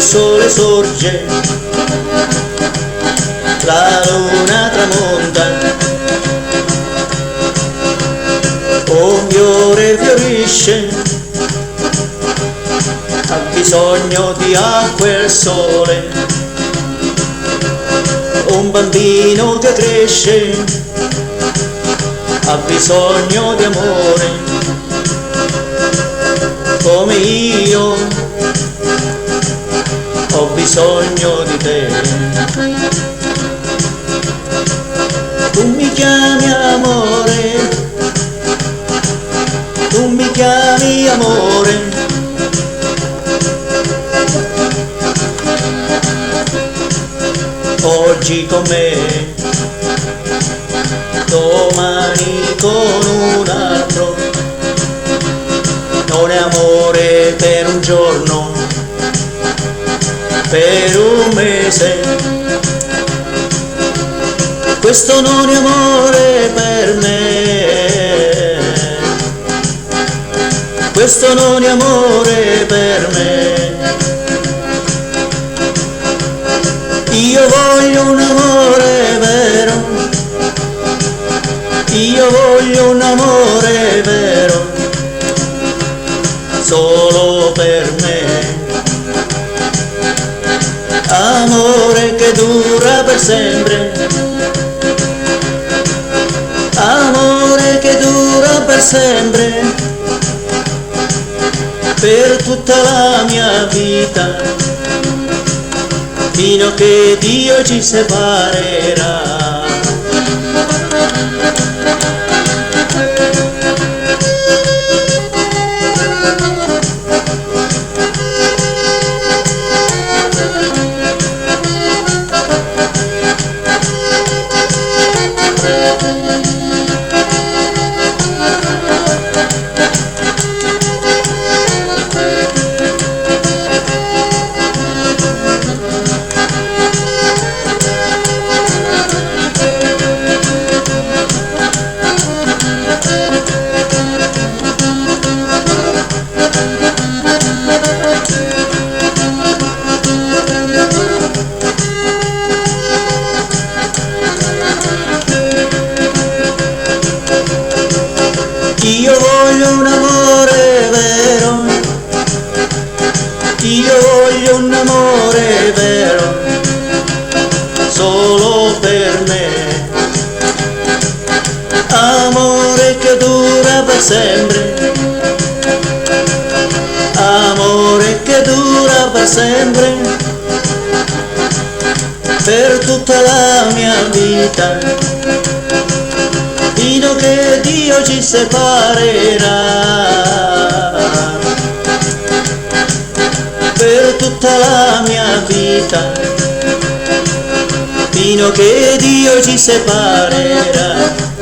sole sorge, la luna tramonta, un fiore fiorisce, ha bisogno di acqua e il sole, un bambino che cresce, ha bisogno di amore, come io ho bisogno di te. Tu mi chiami amore, tu mi chiami amore, oggi con me, domani con un altro, non è amore per un giorno, per un mese, questo non è amore per me, questo non è amore per me. Io voglio un amore vero, io voglio un amore vero, solo per me, amore che dura per sempre, amore che dura per sempre, per tutta la mia vita, fino a che Dio ci separerà. Io voglio un amore vero, io voglio un amore vero, solo per me, amore che dura per sempre, amore che dura per sempre, per tutta la mia vita, fino a che Dio ci separerà, per tutta la mia vita, fino a che Dio ci separerà.